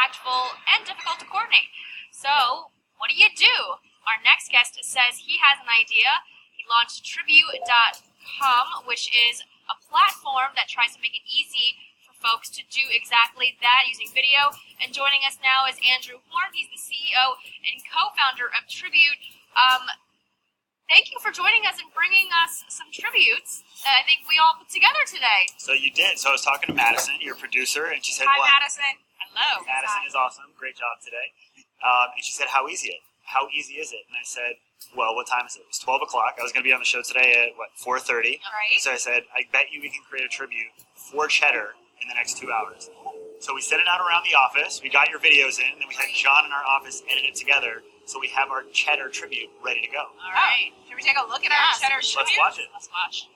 impactful, and difficult to coordinate. So, what do? Our next guest says he has an idea. He launched Tribute.com, which is a platform that tries to make it easy for folks to do exactly that using video. And joining us now is Andrew Horn. He's the CEO and co-founder of Tribute. Thank you for joining us and bringing us some tributes that I think we all put together today. So you did. So I was talking to Madison, your producer, and she said, Hi, Madison. Hello. Madison is awesome. Great job today. And she said, how easy is it? And I said, well, what time is it? It was 12 o'clock. I was going to be on the show today at, 4:30? Right. So I said, I bet you we can create a tribute for Cheddar in the next 2 hours. So we sent it out around the office. We got your videos in, and then we had John in our office edit it together. So we have our Cheddar tribute ready to go. All right. Can we take a look at our Cheddar tribute? Let's watch it. Let's watch.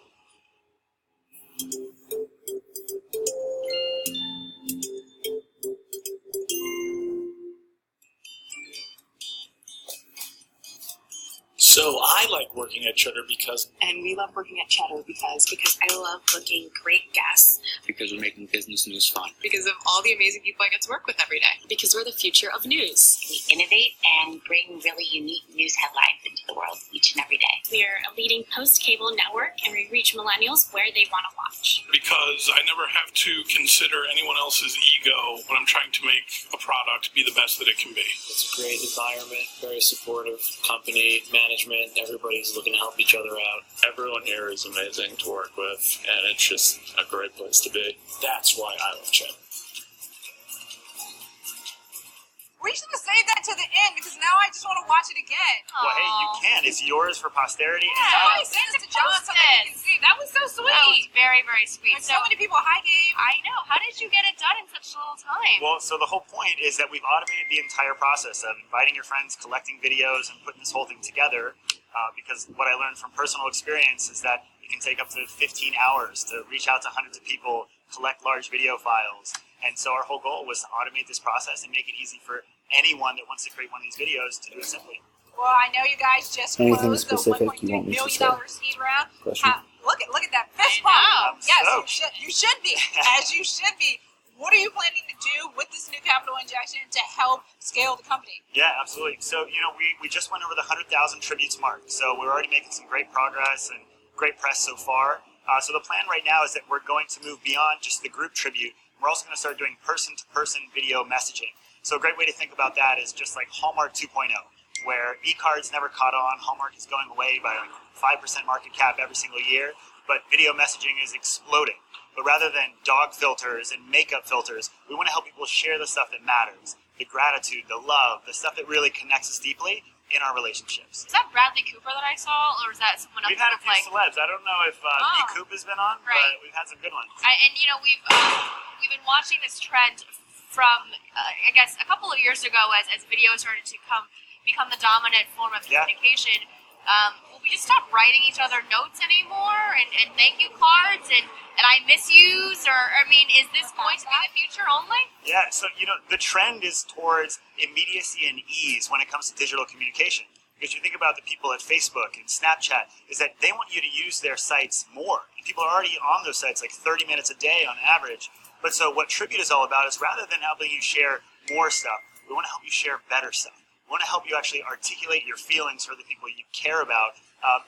So I like working at Cheddar because... And we love working at Cheddar because I love cooking great guests. Because we're making business news fun. Because of all the amazing people I get to work with every day. Because we're the future of news. We innovate and bring really unique news headlines into the world each and every day. We are a leading post-cable network, and we reach millennials where they want to watch. Because I never have to consider anyone else's ego when I'm trying to make a product be the best that it can be. It's a great environment, very supportive company, management, everybody's looking to help each other out. Everyone here is amazing to work with, and it's just a great place to be. That's why I love Cheddar. We should have saved that to the end because now I just want to watch it again. Well, hey, you can. It's yours for posterity. Yeah, send it to John so that he can see. That was so sweet. That was very, very sweet. So many people. Hi, Gabe. I know. How did you get it done in such little time? Well, so the whole point is that we've automated the entire process of inviting your friends, collecting videos, and putting this whole thing together. Because what I learned from personal experience is that it can take up to 15 hours to reach out to hundreds of people, collect large video files. And so our whole goal was to automate this process and make it easy for anyone that wants to create one of these videos to do it simply. Well, I know you guys just closed the $1.3 million seed round. Look at that fist bump. Yes, you should be, as you should be. What are you planning to do with this new capital injection to help scale the company? Yeah, absolutely. So, we just went over the 100,000 tributes mark. So we're already making some great progress and great press so far. So the plan right now is that we're going to move beyond just the group tribute. We're also going to start doing person-to-person video messaging. So a great way to think about that is just like Hallmark 2.0, where e-cards never caught on. Hallmark is going away by 5% market cap every single year, but video messaging is exploding. But rather than dog filters and makeup filters, we want to help people share the stuff that matters, the gratitude, the love, the stuff that really connects us deeply in our relationships. Is that Bradley Cooper that I saw, or is that someone else? We've had a few celebs. I don't know if B. Coop has been on, but we've had some good ones. We've been watching this trend from, I guess, a couple of years ago as video started to become the dominant form of communication. Will we just stop writing each other notes anymore and thank you cards and I miss yous? Or, is this going to be the future only? Yeah, so, the trend is towards immediacy and ease when it comes to digital communication. Because you think about the people at Facebook and Snapchat, is that they want you to use their sites more. And people are already on those sites like 30 minutes a day on average. But so what Tribute is all about is rather than helping you share more stuff, we want to help you share better stuff. We want to help you actually articulate your feelings for the people you care about.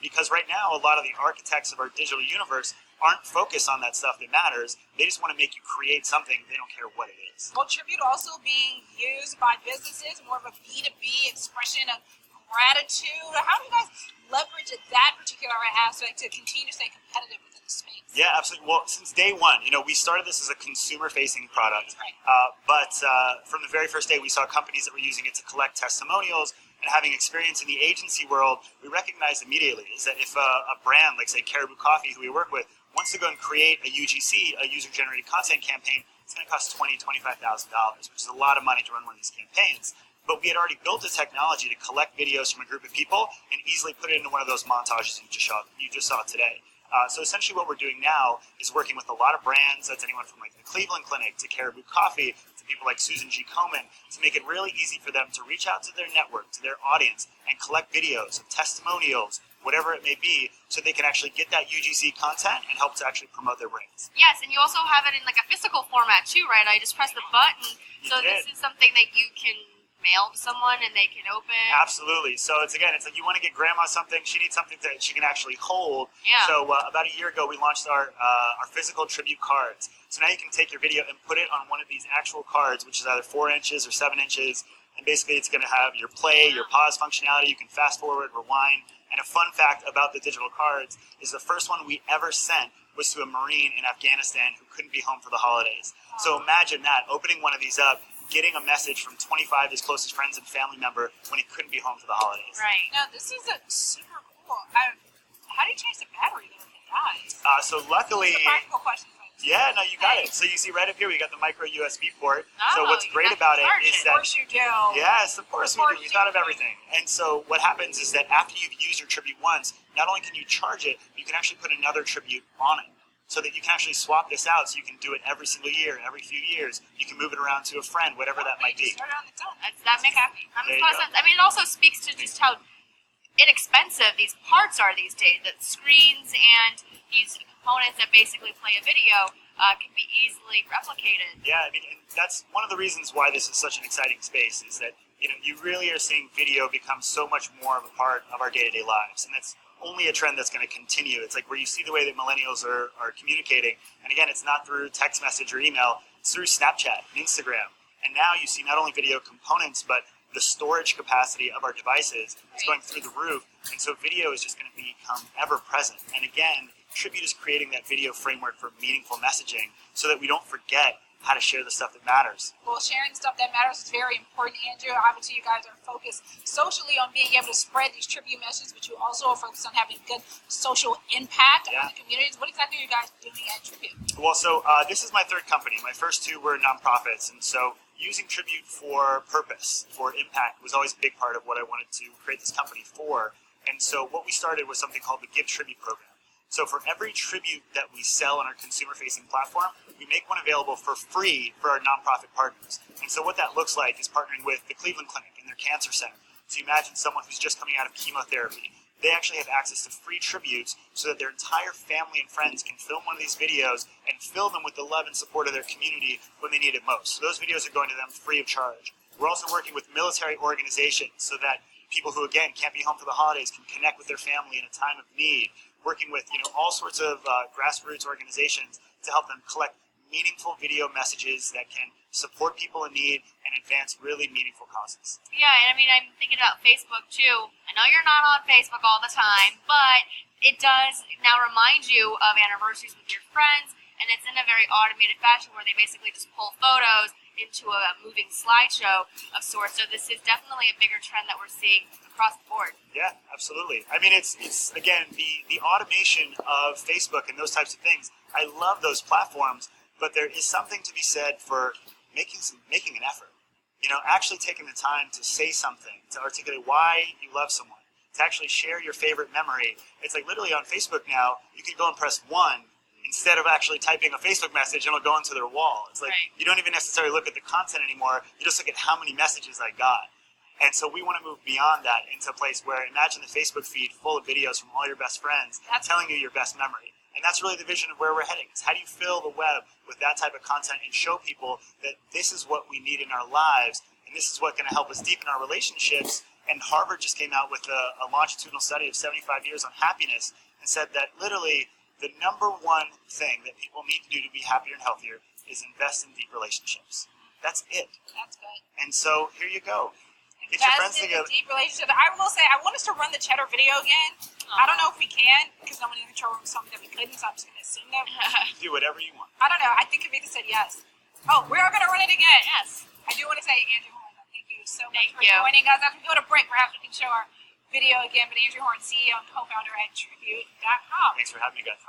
Because right now, a lot of the architects of our digital universe aren't focused on that stuff that matters. They just want to make you create something. They don't care what it is. Well, Tribute also being used by businesses, more of a B2B expression of gratitude. How do you guys leverage that particular aspect to continue to stay competitive within the space? Yeah, absolutely. Well, since day one, we started this as a consumer-facing product. Right. But from the very first day, we saw companies that were using it to collect testimonials. And having experience in the agency world, we recognized immediately is that if a brand like, say, Caribou Coffee, who we work with, wants to go and create a UGC, a user-generated content campaign, it's going to cost $20,000 to $25,000, which is a lot of money to run one of these campaigns. But we had already built a technology to collect videos from a group of people and easily put it into one of those montages you just saw today. So essentially what we're doing now is working with a lot of brands. That's anyone from like the Cleveland Clinic to Caribou Coffee to people like Susan G. Komen to make it really easy for them to reach out to their network, to their audience, and collect videos of testimonials, whatever it may be, so they can actually get that UGC content and help to actually promote their brands. Yes, and you also have it in like a physical format too, right? I just press the button, so this is something that you can mail to someone and they can open. Absolutely. So it's like you want to get grandma something, she needs something that she can actually hold. Yeah. So about a year ago, we launched our physical tribute cards. So now you can take your video and put it on one of these actual cards, which is either 4 inches or 7 inches. And basically it's going to have your play, your pause functionality. You can fast forward, rewind. And a fun fact about the digital cards is the first one we ever sent was to a Marine in Afghanistan who couldn't be home for the holidays. So imagine that, opening one of these up, getting a message from 25 of his closest friends and family member when he couldn't be home for the holidays. Right. Now, this is a super cool. How do you change the battery though if it dies? So luckily, It's a practical question. yeah, no, you got it. So you see right up here, we got the micro USB port. So Oh, what's you great got about it to is charge that, Of course you do. yes, of course we do. We you thought of do. everything. And so what happens is that after you've used your tribute once, not only can you charge it, you can actually put another tribute on it. So that you can actually swap this out, so you can do it every single year, every few years. You can move it around to a friend, whatever that might be. Start on its own. That makes a lot There you of go. sense. I mean, it also speaks to just how inexpensive these parts are these days. That screens and these components that basically play a video can be easily replicated. Yeah, I mean, and that's one of the reasons why this is such an exciting space, is that you really are seeing video become so much more of a part of our day-to-day lives, and that's only a trend that's going to continue. It's like where you see the way that millennials are communicating, and again, it's not through text message or email, it's through Snapchat and Instagram. And now you see not only video components, but the storage capacity of our devices is going through the roof, and so video is just going to become ever present. And again, Tribute is creating that video framework for meaningful messaging so that we don't forget how to share the stuff that matters. Well, sharing the stuff that matters is very important, Andrew. Obviously, you guys are focused socially on being able to spread these tribute messages, but you also are focused on having good social impact on the communities. What exactly are you guys doing at Tribute? Well, so this is my third company. My first two were nonprofits, and so using Tribute for purpose, for impact, was always a big part of what I wanted to create this company for. And so what we started was something called the Give Tribute program. So for every tribute that we sell on our consumer-facing platform, we make one available for free for our nonprofit partners. And so what that looks like is partnering with the Cleveland Clinic and their cancer center. So you imagine someone who's just coming out of chemotherapy. They actually have access to free tributes so that their entire family and friends can film one of these videos and fill them with the love and support of their community when they need it most. So those videos are going to them free of charge. We're also working with military organizations so that people who, again, can't be home for the holidays can connect with their family in a time of need. Working with all sorts of grassroots organizations to help them collect meaningful video messages that can support people in need and advance really meaningful causes. Yeah, and I mean, I'm thinking about Facebook too. I know you're not on Facebook all the time, but it does now remind you of anniversaries with your friends, and it's in a very automated fashion where they basically just pull photos into a moving slideshow of sorts. So this is definitely a bigger trend that we're seeing across the board. Yeah, absolutely. I mean, it's again, the automation of Facebook and those types of things. I love those platforms, but there is something to be said for making an effort. Actually taking the time to say something, to articulate why you love someone, to actually share your favorite memory. It's like literally on Facebook now, you can go and press 1 instead of actually typing a Facebook message, and it'll go into their wall. It's like you don't even necessarily look at the content anymore. You just look at how many messages I got. And so we want to move beyond that into a place where, imagine the Facebook feed full of videos from all your best friends telling you your best memory. And that's really the vision of where we're heading. Is how do you fill the web with that type of content and show people that this is what we need in our lives, and this is what's going to help us deepen our relationships. And Harvard just came out with a longitudinal study of 75 years on happiness and said that literally the number one thing that people need to do to be happier and healthier is invest in deep relationships. That's it. That's good. And so here you go. Get your friends together. Deep relationship. I will say, I want us to run the Cheddar video again. I don't know if we can, because no one in the control room told me that we couldn't, so I'm just going to assume that. Do whatever you want. I don't know. I think Kavitha said yes. Oh, we are going to run it again. Yes. I do want to say, Andrew Horn, thank you so much for joining us. After we go to break, perhaps we can show our video again. But Andrew Horn, CEO and co-founder at Tribute.com. Thanks for having me, guys.